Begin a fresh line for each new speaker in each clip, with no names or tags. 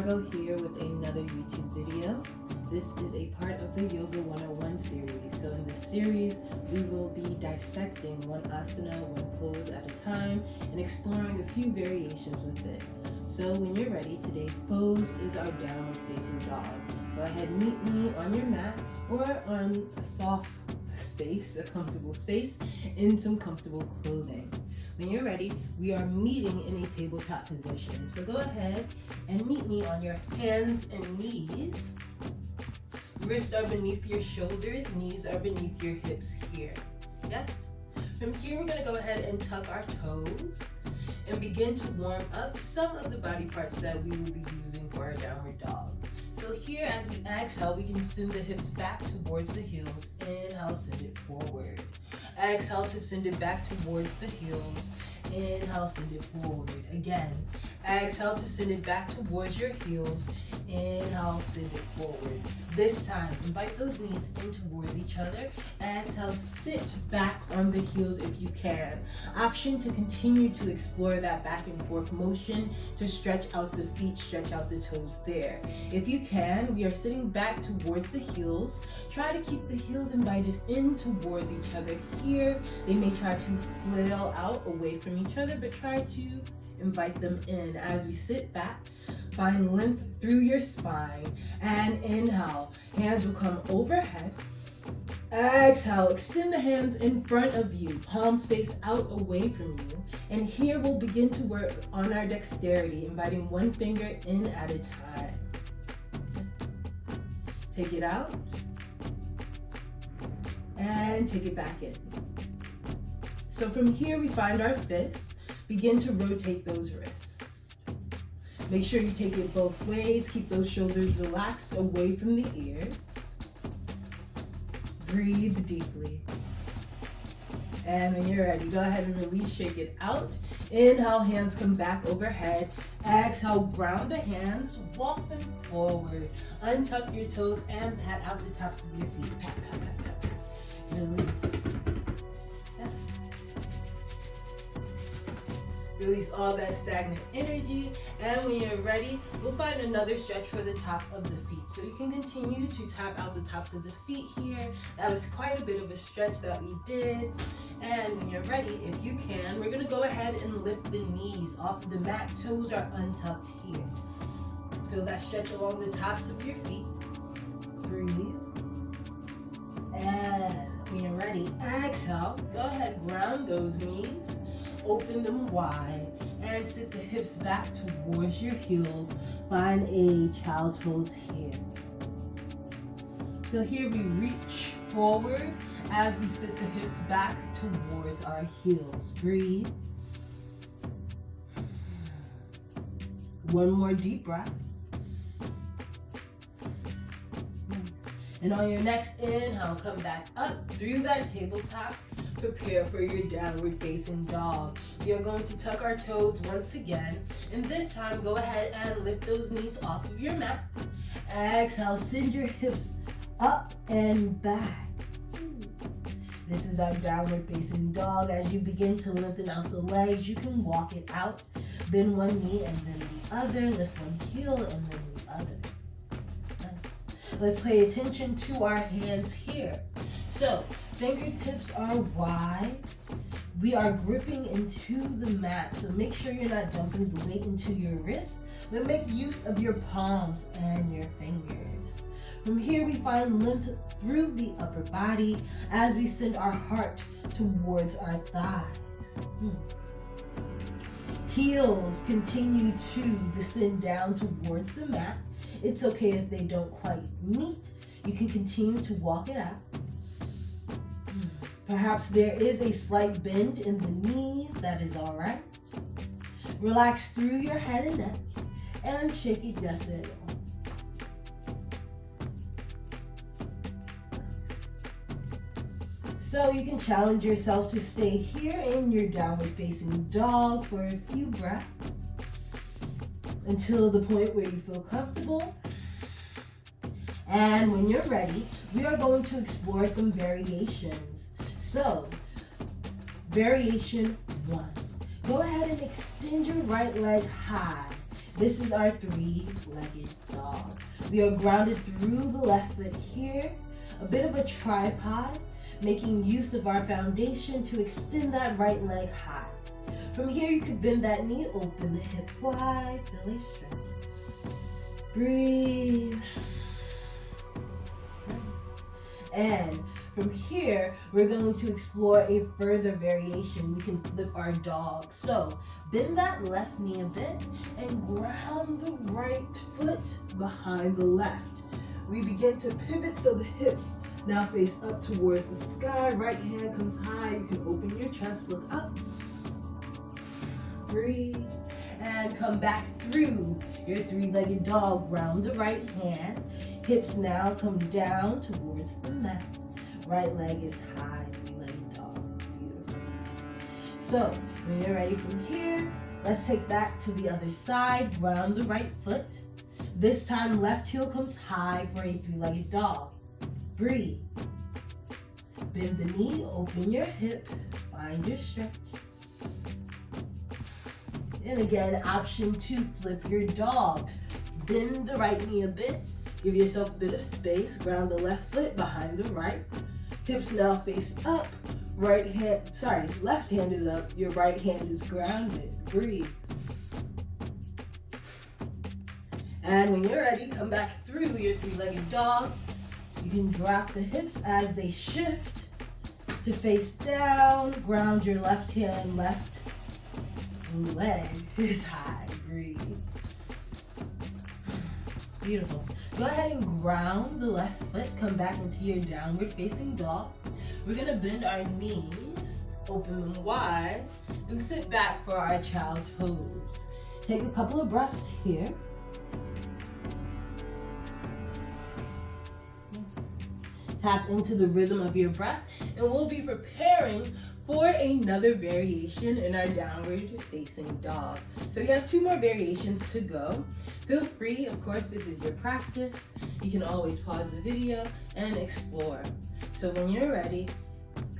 Margot here with another YouTube video. This is a part of the Yoga 101 series. So in this series, we will be dissecting one asana, one pose at a time, and exploring a few variations with it. So when you're ready, today's pose is our downward facing dog. Go ahead and meet me on your mat or on a soft space, a comfortable space, in some comfortable clothing. When you're ready, we are meeting in a tabletop position. So go ahead and meet me on your hands and knees. Wrists are beneath your shoulders, knees are beneath your hips here. Yes? From here, we're gonna go ahead and tuck our toes and begin to warm up some of the body parts that we will be using for our downward dog. So here, as we exhale, we can send the hips back towards the heels. Inhale, send it forward. Exhale to send it back towards the heels. Inhale, send it forward. Again, exhale to send it back towards your heels. Inhale, send it forward. This time, invite those knees in towards each other. Exhale, sit back on the heels if you can. Option to continue to explore that back and forth motion to stretch out the feet, stretch out the toes there. If you can, we are sitting back towards the heels. Try to keep the heels invited in towards each other here. They may try to flail out away from each other, but try to invite them in as we sit back. Find length through your spine and inhale. Hands will come overhead. Exhale, extend the hands in front of you, palms face out away from you. And here we'll begin to work on our dexterity, inviting one finger in at a time. Take it out and take it back in. So from here we find our fists. Begin to rotate those wrists. Make sure you take it both ways. Keep those shoulders relaxed away from the ears. Breathe deeply. And when you're ready, go ahead and release, shake it out. Inhale, hands come back overhead. Exhale, ground the hands, walk them forward. Untuck your toes and pat out the tops of your feet. Pat, pat, pat, pat, pat. Release. Release all that stagnant energy, and when you're ready, we'll find another stretch for the top of the feet. So you can continue to tap out the tops of the feet here. That was quite a bit of a stretch that we did. And when you're ready, if you can, we're gonna go ahead and lift the knees off the mat. Toes are untucked here. Feel that stretch along the tops of your feet. Breathe. And when you're ready, exhale. Go ahead, ground those knees. Open them wide and sit the hips back towards your heels. Find a child's pose here. So here we reach forward as we sit the hips back towards our heels. Breathe. One more deep breath. And on your next inhale, come back up through that tabletop. Prepare for your downward facing dog. We are going to tuck our toes once again, and this time go ahead and lift those knees off of your mat. Exhale, send your hips up and back. This is our downward facing dog. As you begin to lengthen out the legs, you can walk it out. Bend one knee and then the other. Lift one heel and then the other. Nice. Let's pay attention to our hands here. So, fingertips are wide. We are gripping into the mat, so make sure you're not dumping the weight into your wrists, but make use of your palms and your fingers. From here, we find length through the upper body as we send our heart towards our thighs. Heels continue to descend down towards the mat. It's okay if they don't quite meet. You can continue to walk it out. Perhaps there is a slight bend in the knees. That is all right. Relax through your head and neck and shake it just a little. So you can challenge yourself to stay here in your downward facing dog for a few breaths until the point where you feel comfortable. And when you're ready, we are going to explore some variations. So, variation 1. Go ahead and extend your right leg high. This is our three-legged dog. We are grounded through the left foot here, a bit of a tripod, making use of our foundation to extend that right leg high. From here, you can bend that knee, open the hip wide, belly stretch. Breathe. And from here, we're going to explore a further variation. We can flip our dog. So bend that left knee a bit and ground the right foot behind the left. We begin to pivot so the hips now face up towards the sky. Right hand comes high. You can open your chest, look up. Breathe. And come back through your three-legged dog. Ground the right hand. Hips now come down towards the mat. Right leg is high, three-legged dog. Beautiful. So when you're ready from here, let's take that to the other side. Ground the right foot. This time left heel comes high for a three-legged dog. Breathe. Bend the knee, open your hip, find your stretch. And again, option 2, flip your dog. Bend the right knee a bit. Give yourself a bit of space. Ground the left foot behind the right. Hips now face up. Left hand is up. Your right hand is grounded. Breathe. And when you're ready, come back through your three-legged dog. You can drop the hips as they shift to face down. Ground your left hand, left leg is high. Breathe. Beautiful. Go ahead and ground the left foot. Come back into your downward facing dog. We're gonna bend our knees, open them wide, and sit back for our child's pose. Take a couple of breaths here. Tap into the rhythm of your breath, and we'll be preparing for another variation in our downward facing dog. So we have 2 more variations to go. Feel free, of course, this is your practice. You can always pause the video and explore. So when you're ready,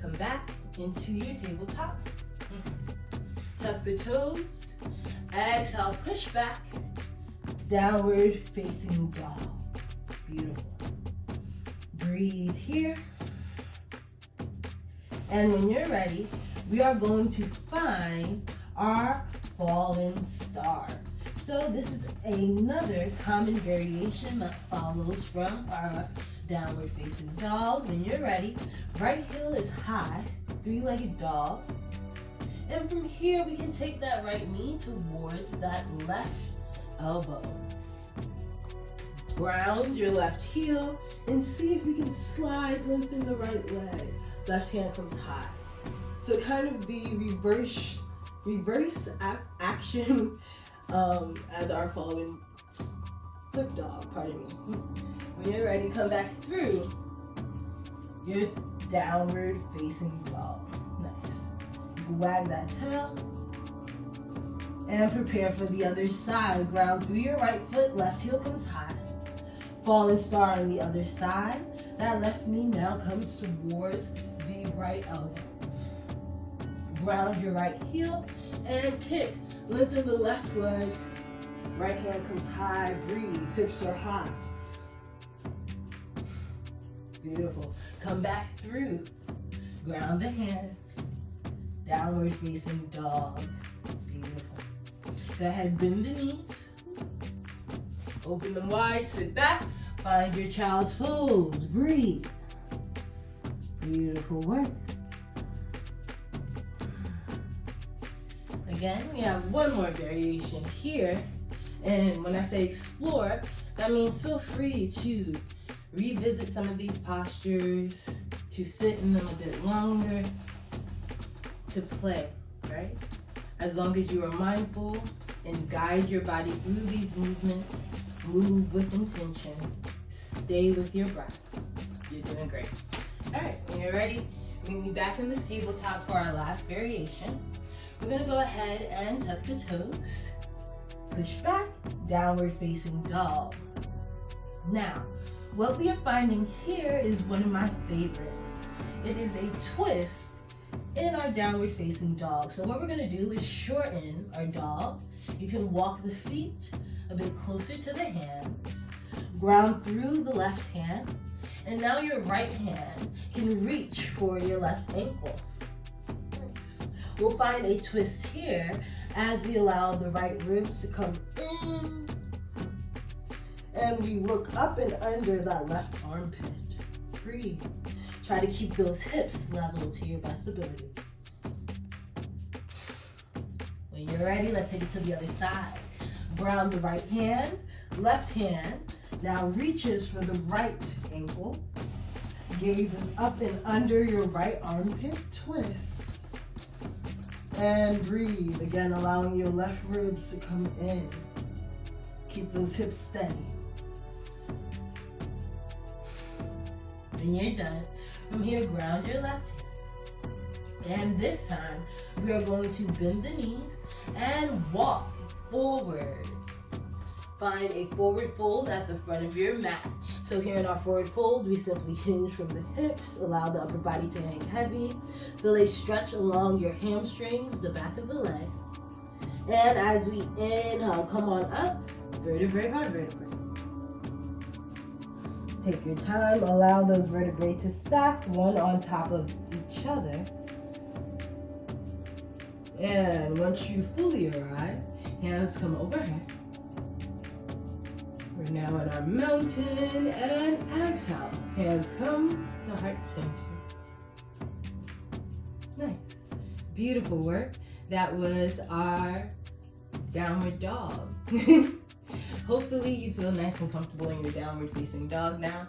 come back into your tabletop. Tuck the toes. Exhale, push back. Downward facing dog. Beautiful. Breathe here. And when you're ready, we are going to find our fallen star. So this is another common variation that follows from our downward facing dog. When you're ready, right heel is high, three-legged dog. And from here, we can take that right knee towards that left elbow. Ground your left heel and see if we can slide, lengthen the right leg. Left hand comes high. So kind of the reverse action as our fallen flip dog, pardon me. When you're ready, come back through your downward facing dog. Nice. You can wag that tail and prepare for the other side. Ground through your right foot, left heel comes high. Fallen star on the other side. That left knee now comes towards the right elbow. Ground your right heel and kick. Lengthen the left leg. Right hand comes high. Breathe. Hips are high. Beautiful. Come back through. Ground the hands. Downward facing dog. Beautiful. Go ahead, bend the knees. Open them wide, sit back. Find your child's pose. Breathe. Beautiful work. Again, we have one more variation here. And when I say explore, that means feel free to revisit some of these postures, to sit in them a bit longer, to play, right? As long as you are mindful and guide your body through these movements, move with intention, stay with your breath. You're doing great. All right, when you're ready, meet me back in this tabletop for our last variation. We're gonna go ahead and tuck the toes, push back, downward facing dog. Now, what we are finding here is one of my favorites. It is a twist in our downward facing dog. So what we're gonna do is shorten our dog. You can walk the feet a bit closer to the hands. Ground through the left hand. And now your right hand can reach for your left ankle. Nice. We'll find a twist here as we allow the right ribs to come in. And we look up and under that left armpit. Breathe. Try to keep those hips level to your best ability. When you're ready, let's take it to the other side. Ground the right hand, left hand now reaches for the right ankle. Gazes up and under your right armpit, twist. And breathe, again allowing your left ribs to come in. Keep those hips steady. When you're done, from here, ground your left hand. And this time, we are going to bend the knees and walk forward. Find a forward fold at the front of your mat. So here in our forward fold, we simply hinge from the hips, allow the upper body to hang heavy. Feel a stretch along your hamstrings, the back of the leg. And as we inhale, come on up, vertebrae by vertebrae. Take your time, allow those vertebrae to stack one on top of each other. And once you fully arrive, hands come overhead. We're now in our mountain, and exhale, hands come to heart center. Nice. Beautiful work. That was our downward dog. Hopefully you feel nice and comfortable in your downward facing dog now.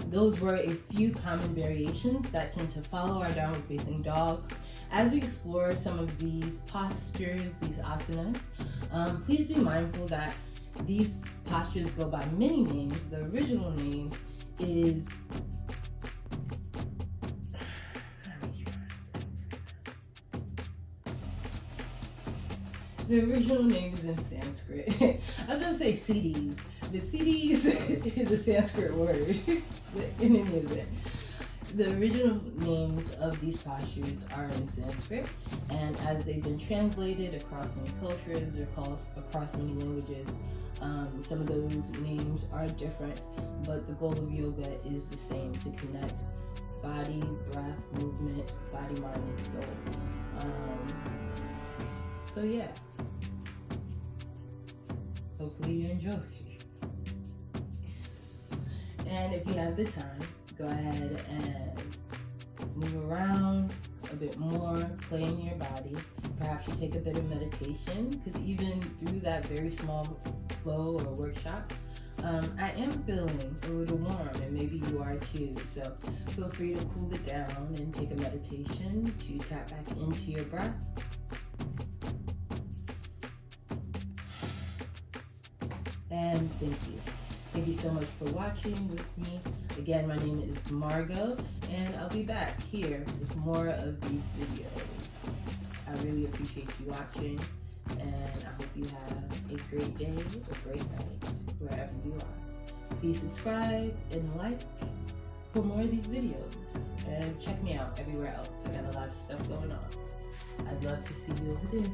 Those were a few common variations that tend to follow our downward facing dog. As we explore some of these postures, these asanas, please be mindful that these postures go by many names. The original name is in Sanskrit. I was gonna say Siddhis, but Siddhis is a Sanskrit word. But in any event, the original names of these postures are in Sanskrit, and as they've been translated across many cultures or across many languages, some of those names are different, but the goal of yoga is the same: to connect body, breath, movement, body, mind, and soul. So yeah, hopefully you enjoy. And if you have the time, go ahead and move around a bit more, play in your body. Perhaps you take a bit of meditation, because even through that very small flow or workshop, I am feeling a little warm, and maybe you are too. So feel free to cool it down and take a meditation to tap back into your breath. And thank you. Thank you so much for watching with me. Again, my name is Margot, and I'll be back here with more of these videos. I really appreciate you watching, and I hope you have a great day, a great night, wherever you are. Please subscribe and like for more of these videos, and check me out everywhere else. I got a lot of stuff going on. I'd love to see you over there.